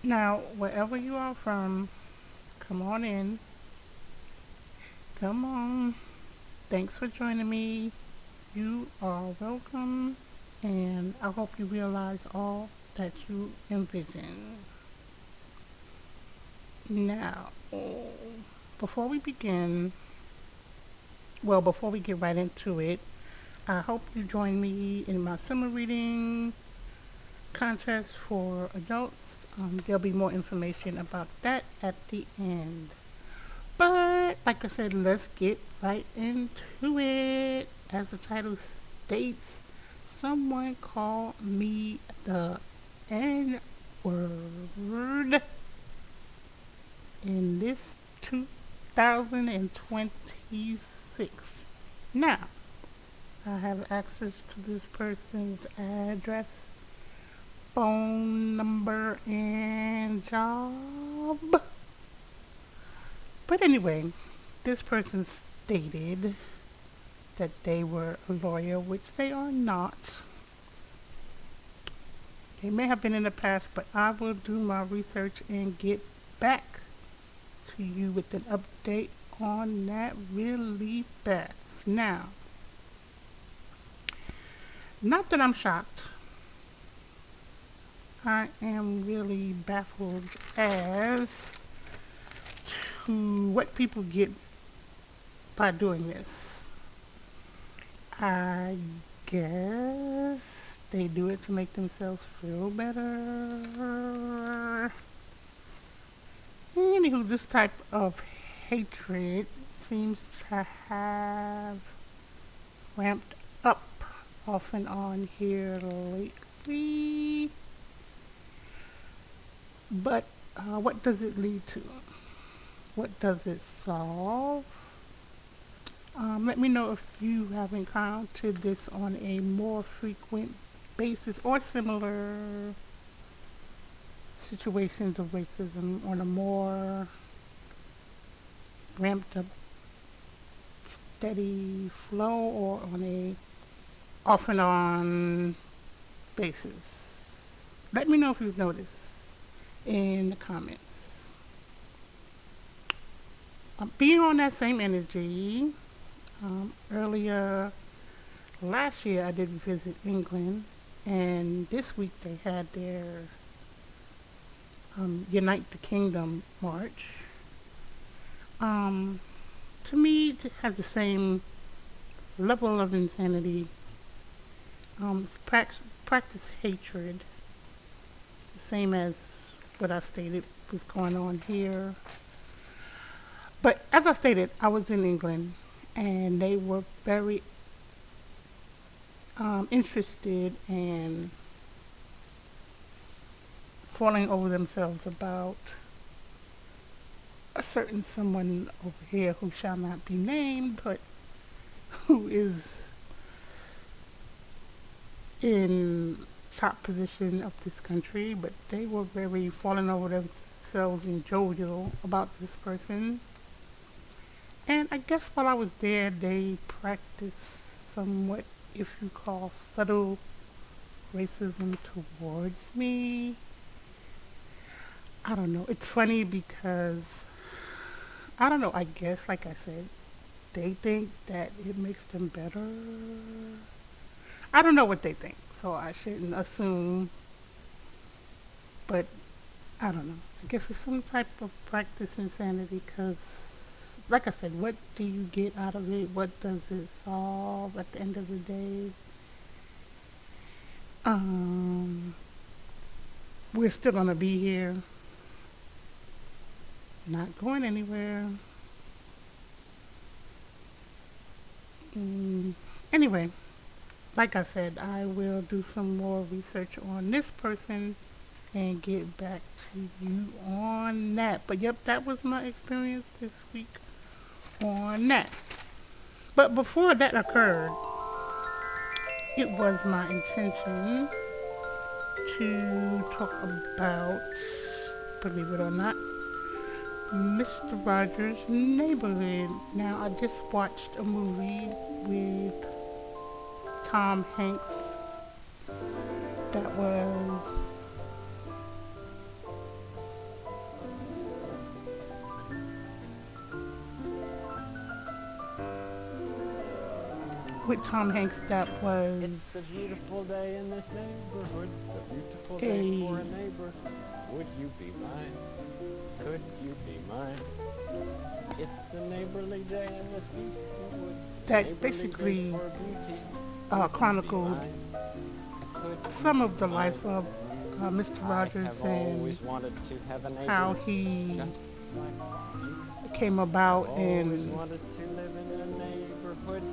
Now, wherever you are from, come on in. Come on. Thanks for joining me. You are welcome, and I hope you realize all that you envision. Now, before we begin, before we get right into it, I hope you join me in my summer reading contest for adults. There'll be more information about that at the end. But, like I said, let's get right into it. As the title states, someone called me the N word in this 2026. Now, I have access to this person's address, phone number, and job. But anyway, this person stated that they were a lawyer, which they are not. They may have been in the past, but I will do my research and get back to you with an update on that really fast. Now, not that I'm shocked. I am really baffled as to what people get by doing this. I guess they do it to make themselves feel better. Anywho, this type of hatred seems to have ramped up off and on here lately. But what does it lead to? What does it solve? Let me know if you have encountered this on a more frequent basis or similar situations of racism on a more ramped up, steady flow or on a off and on basis. Let me know if you've noticed in the comments. Being on that same energy, earlier last year I did visit England, and this week they had their Unite the Kingdom march. To me, it has the same level of insanity. Practice hatred, the same as what I stated was going on here. But as I stated, I was in England, and they were very interested in falling over themselves about a certain someone over here who shall not be named, but who is in top position of this country. But they were very falling over themselves and jovial about this person. And I guess while I was there, they practiced somewhat, if you call, subtle racism towards me. I don't know. It's funny because, I don't know, I guess, like I said, they think that it makes them better. I don't know what they think, so I shouldn't assume. But I don't know. I guess it's some type of practice insanity because, like I said, what do you get out of it? What does it solve at the end of the day? We're still going to be here, not going anywhere. Anyway, like I said, I will do some more research on this person and get back to you on that. But yep, that was my experience this week on that. But before that occurred, it was my intention to talk about, believe it or not, Mr. Rogers' Neighborhood. Now, I just watched a movie with Tom Hanks that was with Tom Hanks that It's a was beautiful day in this neighborhood, a beautiful day a for a neighbor. Would you be mine? Could you be mine? It's a neighborly day in this beauty wood, a that neighborly day basically for beauty. Would you be chronicled mine? Could you some be of the mine? life of Mr. I Rogers have and always wanted to have a how neighbor he just like you. came I've about always and wanted to live in a neighborhood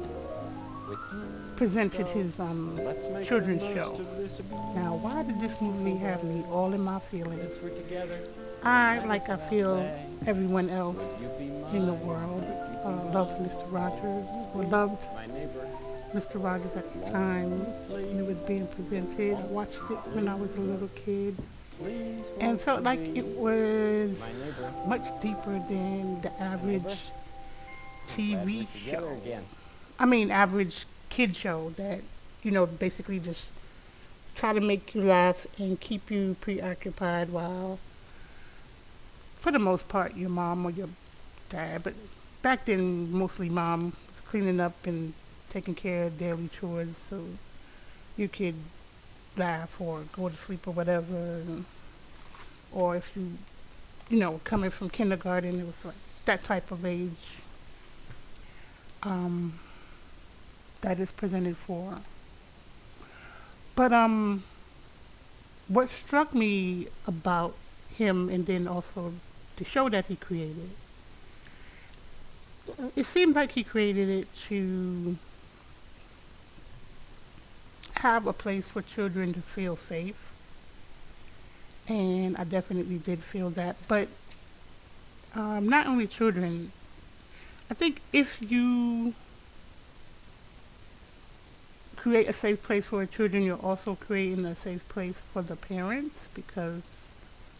with you. presented So his let's make the children's most show. of this Now, why did this movie beautiful have me day. all in my feelings? Since we're together, Like that's I what I'll feel say. everyone Would else you be in the mine? world Could you be loves mine? Mr. Rogers, Would or you loved be my neighbor? Mr. Rogers at the Won't time you when it was being presented. I Won't watched it you when I was a little kid Please and won't felt you like be it was my neighbor? much deeper than the My neighbor? average I'm glad we're TV together show. again. Average kid show that, basically just try to make you laugh and keep you preoccupied while, for the most part, your mom or your dad, but back then, mostly mom was cleaning up and taking care of daily chores so you could laugh or go to sleep or whatever. Or if coming from kindergarten, it was like that type of age um, that is presented for. But what struck me about him and then also the show that he created, it seemed like he created it to have a place for children to feel safe. And I definitely did feel that. But not only children, I think if you create a safe place for children, you're also creating a safe place for the parents because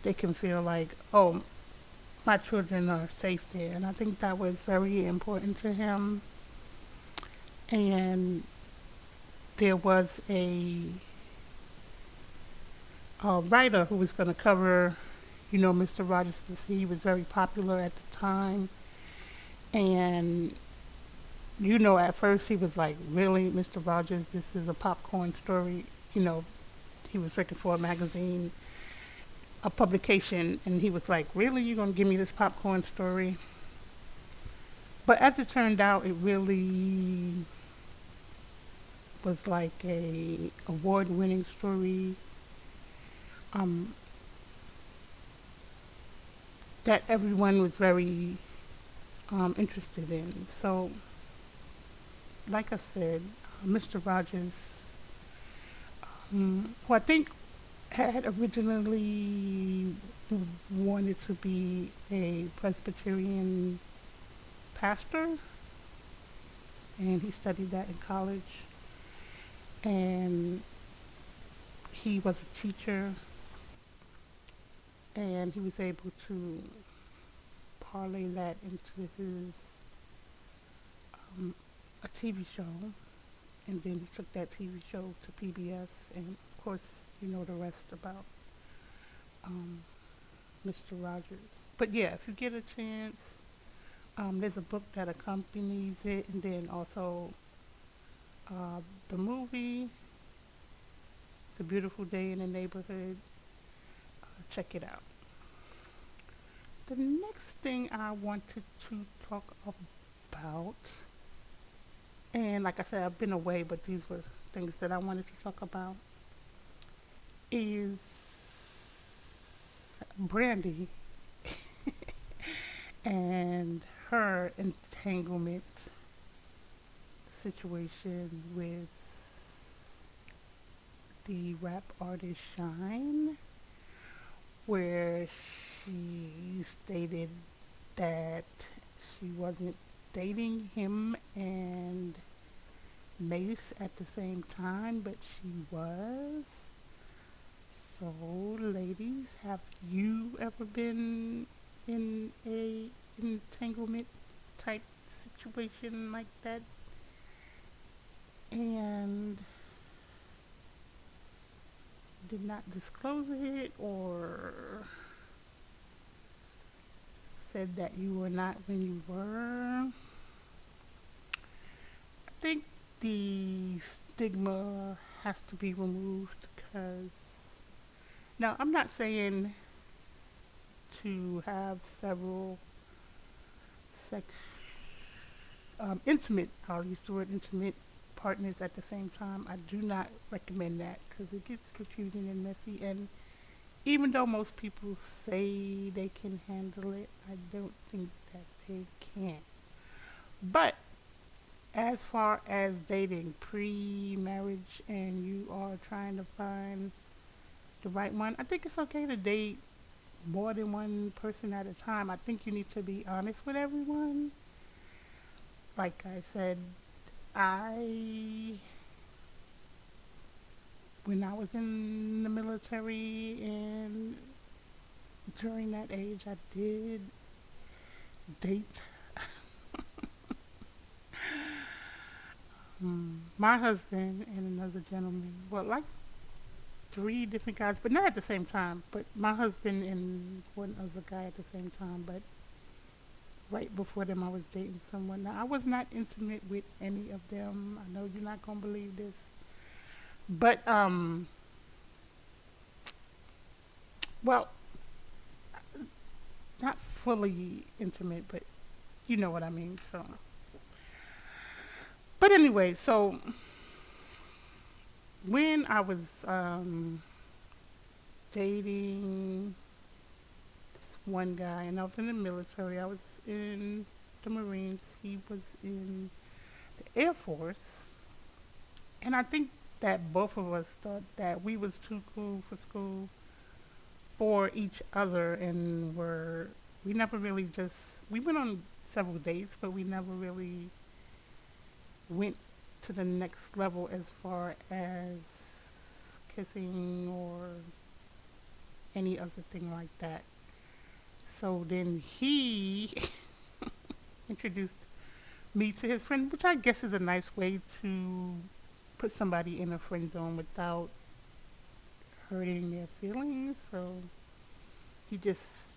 they can feel like, oh, my children are safe there. And I think that was very important to him. And there was a writer who was going to cover, Mr. Rogers, because he was very popular at the time. And, at first he was like, really, Mr. Rogers, this is a popcorn story. You know, he was working for a magazine, a publication, and he was like, really, you're going to give me this popcorn story? But as it turned out, it really was like a award-winning story um, that everyone was very interested in. So, like I said, Mr. Rogers, who I think had originally wanted to be a Presbyterian pastor, and he studied that in college. And he was a teacher, and he was able to parlay that into his a TV show, and then he took that TV show to PBS, and of course, you know the rest about um, Mr. Rogers. But yeah, if you get a chance, there's a book that accompanies it, and then also the movie. It's a beautiful day in the neighborhood. Check it out. The next thing I wanted to talk about, and like I said, I've been away, but these were things that I wanted to talk about, is Brandy and her entanglement situation with the rap artist Shine, where she stated that she wasn't dating him and Mace at the same time, but she was. So, ladies, have you ever been in a entanglement type situation like that? And did not disclose it, or said that you were not when you were? I think the stigma has to be removed because now I'm not saying to have several sex intimate, I'll use the word intimate partners at the same time. I do not recommend that because it gets confusing and messy. And even though most people say they can handle it, I don't think that they can. But as far as dating pre-marriage and you are trying to find the right one, I think it's okay to date more than one person at a time. I think you need to be honest with everyone. Like I said, I when I was in the military and during that age, I did date my husband and another gentleman. Well, like three different guys, but not at the same time. But my husband and one other guy at the same time. But right before them, I was dating someone. Now, I was not intimate with any of them. I know you're not gonna believe this, but well, not fully intimate, but you know what I mean. So, but anyway, so when I was dating this one guy, and I was in the military. I was in the Marines. He was in the Air Force, and I think that both of us thought that we was too cool for school for each other, and we never really just we went on several dates, but we never really went to the next level as far as kissing or any other thing like that. So then he introduced me to his friend, which I guess is a nice way to put somebody in a friend zone without hurting their feelings. So he just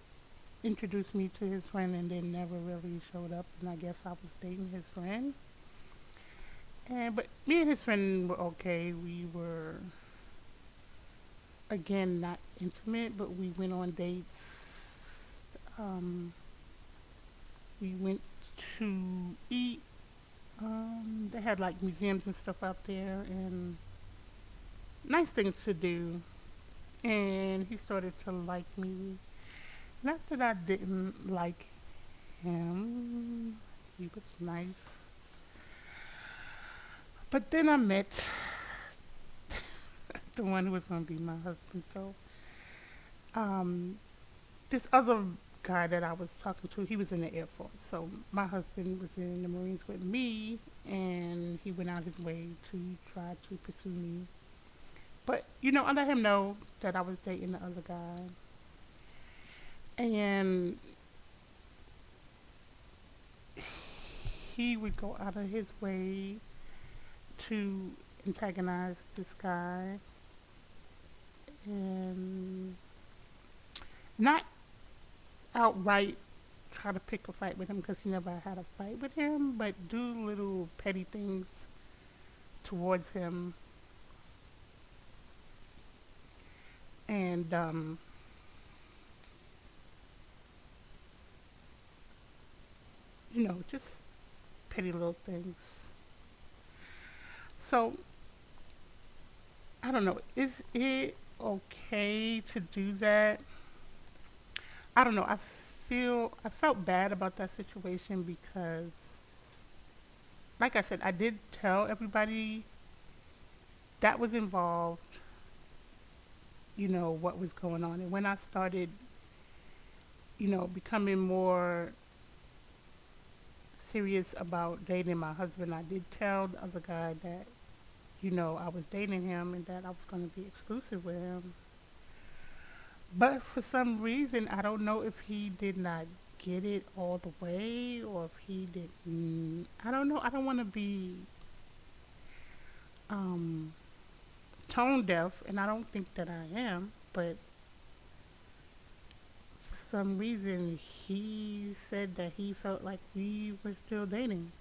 introduced me to his friend and then never really showed up. And I guess I was dating his friend. And but me and his friend were okay. We were again not intimate, but we went on dates. Um, we went to eat. They had like museums and stuff out there and nice things to do. And he started to like me. Not that I didn't like him. He was nice. But then I met the one who was going to be my husband. So um, this other guy that I was talking to, he was in the Air Force. So my husband was in the Marines with me, and he went out his way to try to pursue me. But I let him know that I was dating the other guy, and he would go out of his way to antagonize this guy, and not outright try to pick a fight with him because he never had a fight with him, but do little petty things towards him, and just petty little things. So I don't know. Is it okay to do that? I don't know. I felt bad about that situation because, like I said, I did tell everybody that was involved. What was going on, and when I started, becoming more serious about dating my husband, I did tell the other guy that I was dating him and that I was going to be exclusive with him. But for some reason, I don't know if he did not get it all the way or if he didn't. I don't know. I don't want to be um, tone deaf, and I don't think that I am. But for some reason, he said that he felt like we were still dating.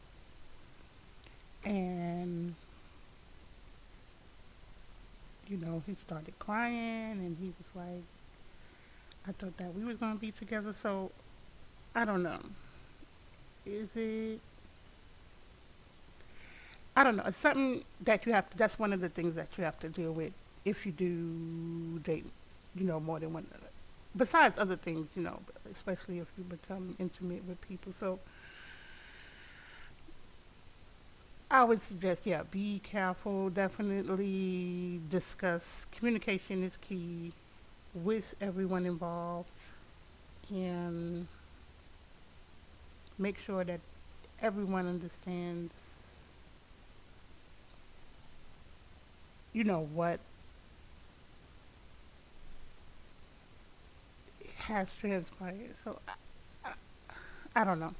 And, he started crying and he was like, I thought that we was going to be together. So, I don't know. Is it, I don't know. It's something that you have to, that's one of the things that you have to deal with if you do date, more than one. Besides other things, especially if you become intimate with people. So, I would suggest, yeah, be careful. Definitely discuss. Communication is key with everyone involved, and make sure that everyone understands, what has transpired. So, I don't know.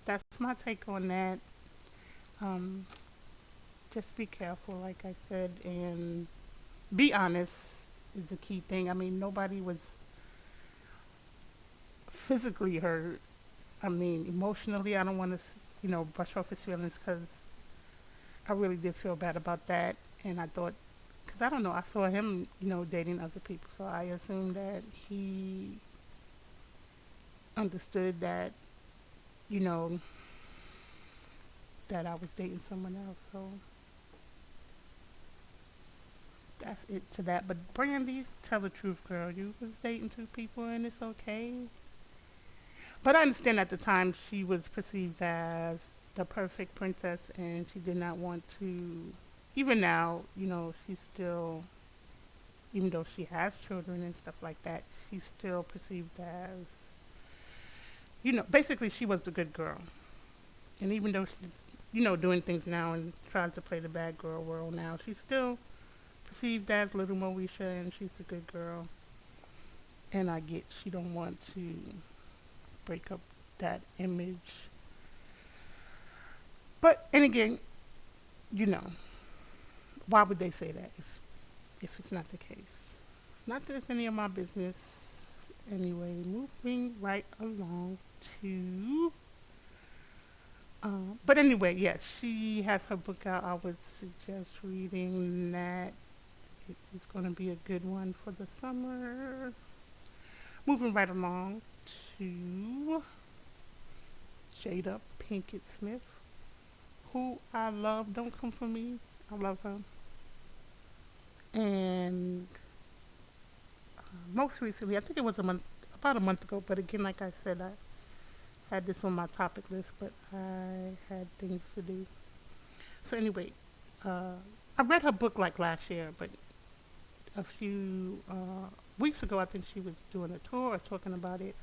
That's my take on that. Um, just be careful, like I said, and be honest is the key thing. I mean, nobody was physically hurt. I mean, emotionally, I don't want to, brush off his feelings because I really did feel bad about that. And I thought, because I don't know, I saw him, dating other people. So I assumed that he understood that, you know, that I was dating someone else. So that's it to that. But Brandy, tell the truth, girl. You was dating two people and it's okay. But I understand at the time she was perceived as the perfect princess and she did not want to, even now, she's still, even though she has children and stuff like that, she's still perceived as, basically she was the good girl. And even though she's, doing things now and tries to play the bad girl role now, she's still perceived as little Moesha and she's a good girl. And I get she don't want to break up that image. But and again, you know, why would they say that if it's not the case? Not that it's any of my business. Anyway, moving right along to. But anyway, yes, she has her book out. I would suggest reading that. It is going to be a good one for the summer. Moving right along to Jada Pinkett Smith, who I love. Don't come for me. I love her. And most recently, I think it was about a month ago. But again, like I said, I had this on my topic list, but I had things to do. So anyway, uh, I read her book like last year, but a few weeks ago, I think she was doing a tour or talking about it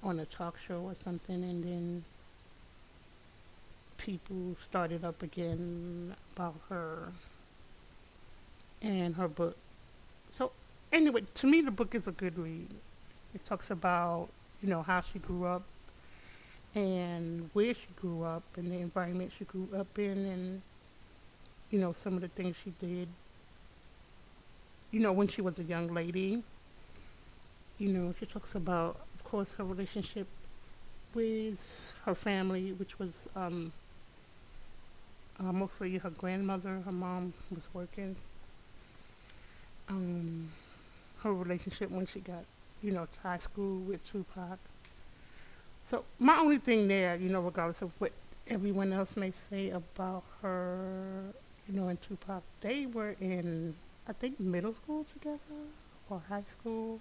on a talk show or something, and then people started up again about her and her book. So anyway, to me, the book is a good read. It talks about how she grew up and where she grew up and the environment she grew up in, and some of the things she did. When she was a young lady. She talks about, of course, her relationship with her family, which was mostly her grandmother. Her mom was working. Um, Her relationship when she got, to high school with Tupac. So my only thing there, regardless of what everyone else may say about her, and Tupac, they were in, I think, middle school together or high school.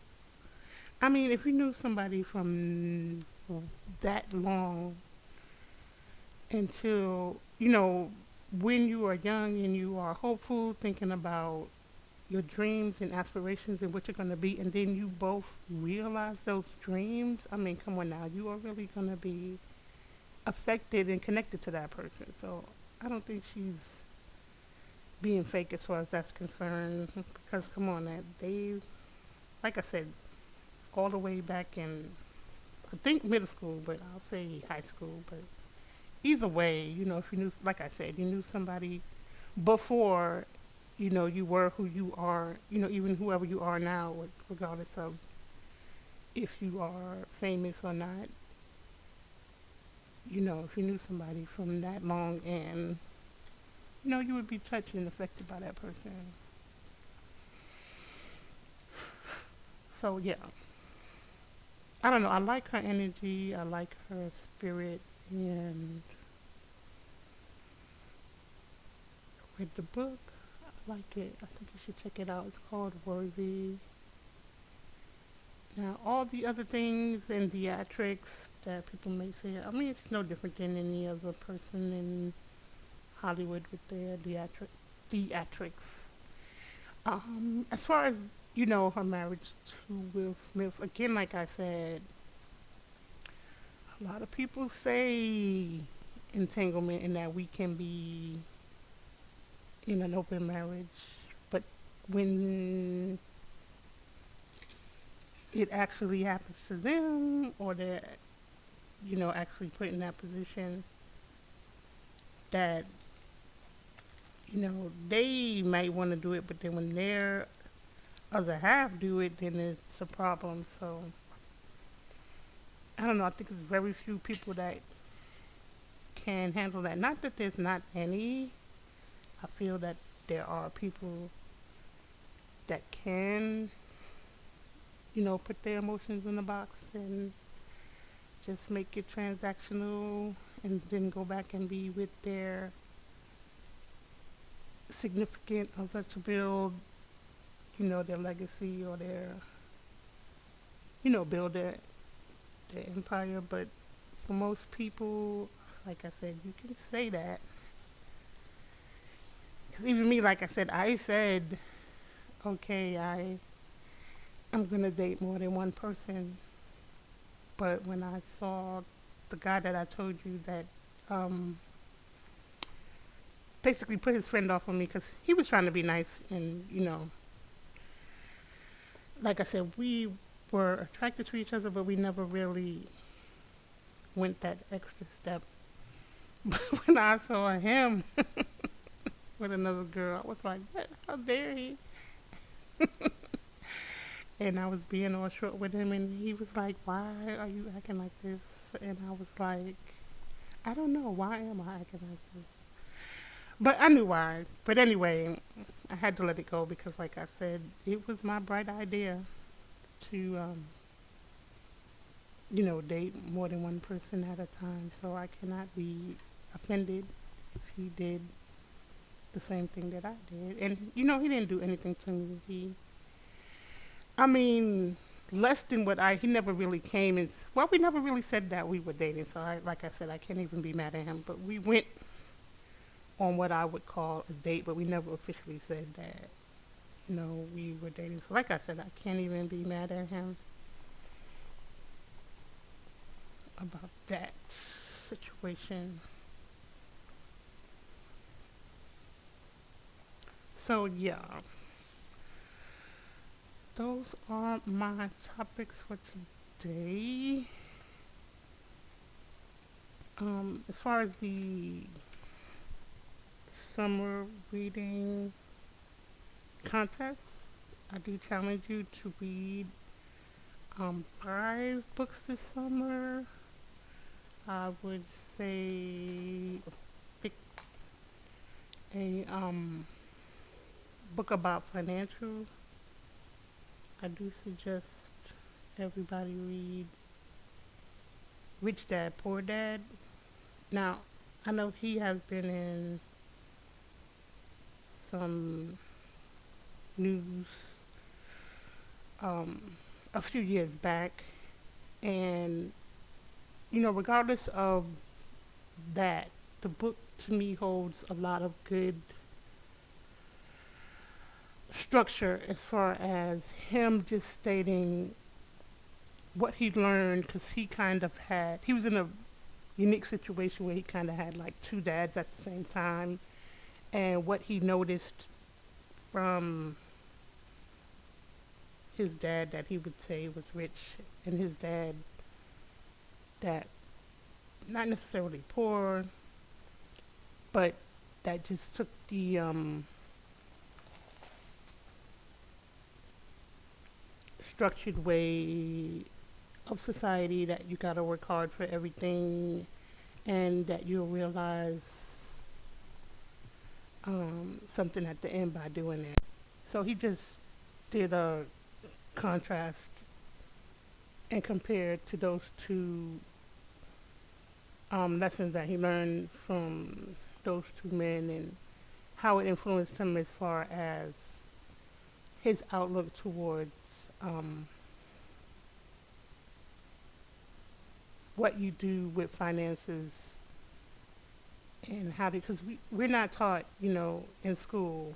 I mean, if you knew somebody from that long until, when you are young and you are hopeful, thinking about your dreams and aspirations and what you're going to be, and then you both realize those dreams, I mean, come on now, you are really going to be affected and connected to that person. So I don't think she's being fake as far as that's concerned, because come on, that they, like I said, all the way back in, I think middle school, but I'll say high school. But either way, if you knew, like I said, you knew somebody before, you were who you are, even whoever you are now, regardless of if you are famous or not, if you knew somebody from that long and you would be touched and affected by that person. So yeah, I don't know. I like her energy. I like her spirit, and read the book. I like it. I think you should check it out. It's called Worthy. Now, all the other things and theatrics that people may say, I mean, it's no different than any other person in Hollywood with their theatrics. As far as, her marriage to Will Smith, again, like I said, a lot of people say entanglement and that we can be in an open marriage, but when it actually happens to them or they're, actually put in that position, that, they might want to do it, but then when their other half do it, then it's a problem. So, I don't know. I think there's very few people that can handle that. Not that there's not any. I feel that there are people that can, put their emotions in the box and just make it transactional and then go back and be with their significant other to build, their legacy or build their empire. But for most people, like I said, you can say that. Because even me, like I said, okay, I'm going to date more than one person. But when I saw the guy that I told you that um, basically put his friend off on me because he was trying to be nice and, like I said, we were attracted to each other, but we never really went that extra step. But when I saw him with another girl, I was like, what? How dare he? And I was being all short with him, and he was like, why are you acting like this? And I was like, I don't know. Why am I acting like this? But I knew why. But anyway, I had to let it go because, like I said, it was my bright idea to, date more than one person at a time. So I cannot be offended if he did the same thing that I did. And, he didn't do anything to me. I mean, less than he never really came and, well, we never really said that we were dating. So, like I said, I can't even be mad at him. But we went on what I would call a date, but we never officially said that, we were dating. So, like I said, I can't even be mad at him about that situation. So, yeah, those are my topics for today. As far as the summer reading contest, I do challenge you to read 5 books this summer. I would say pick a book about financial. I do suggest everybody read Rich Dad Poor Dad. Now, I know he has been in some news um, a few years back, and regardless of that, the book to me holds a lot of good structure as far as him just stating what he learned because he was in a unique situation where he kind of had like two dads at the same time, and what he noticed from his dad that he would say was rich and his dad that not necessarily poor, but that just took the structured way of society that you gotta work hard for everything and that you'll realize something at the end by doing that. So he just did a contrast and compared to those two lessons that he learned from those two men and how it influenced him as far as his outlook towards um, what you do with finances and how to, because we're not taught, in school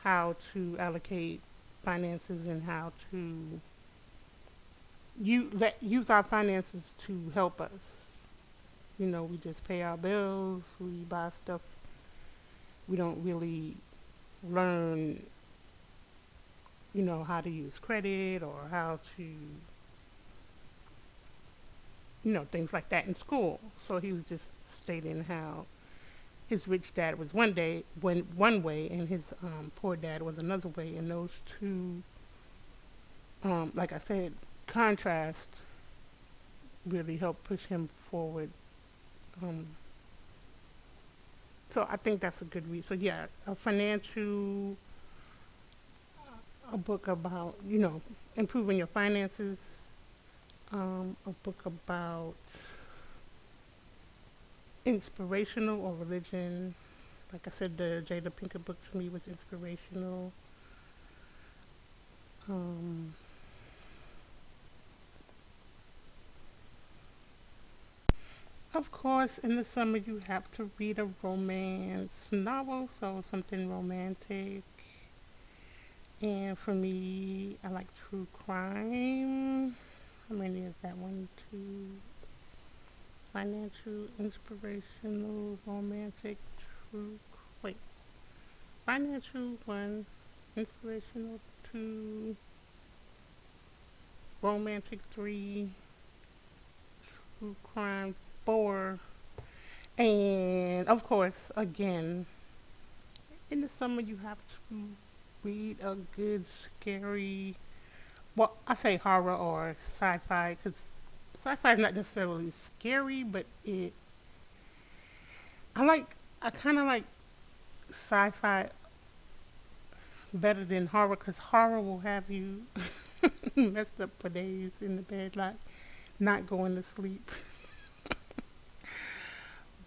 how to allocate finances and how to use our finances to help us. We just pay our bills, we buy stuff. We don't really learn, how to use credit or how to, things like that in school. So he was just stating how his rich dad was one way and his poor dad was another way, and those two, like I said, contrast really helped push him forward. Um, so I think that's a good read. So yeah, a book about improving your finances, a book about inspirational or religion. Like I said, the Jada Pinkett book to me was inspirational. Um, of course, in the summer you have to read a romance novel, so something romantic. And for me, I like true crime. How many is that? One, two, financial, inspirational, romantic, true. Wait, financial one, inspirational two, romantic three, true crime four, and of course, again, in the summer you have to read a good scary. Well, I say horror or sci-fi because sci-fi is not necessarily scary, but I like. I kind of like sci-fi better than horror because horror will have you messed up for days in the bed, like not going to sleep.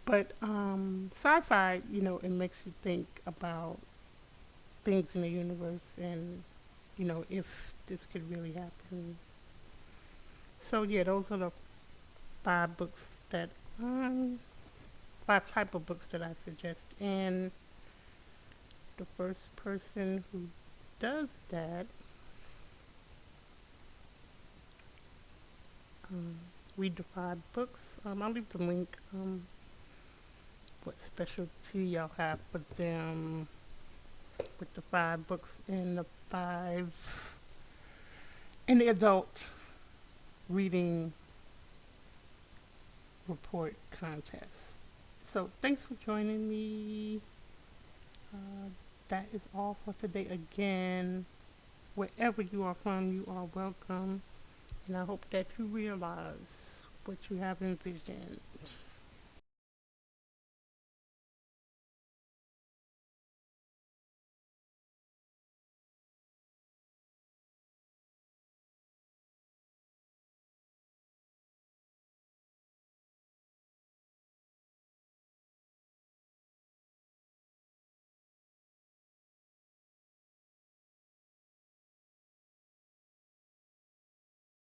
But sci-fi, it makes you think about things in the universe and if this could really happen. So yeah, those are the five books that five type of books that I suggest. And the first person who does that, um, read the five books. I'll leave the link. What specialty y'all have for them with the five books and the adult reading report contest. So thanks for joining me. Uh, that is all for today. Again, wherever you are from, you are welcome. And I hope that you realize what you have envisioned.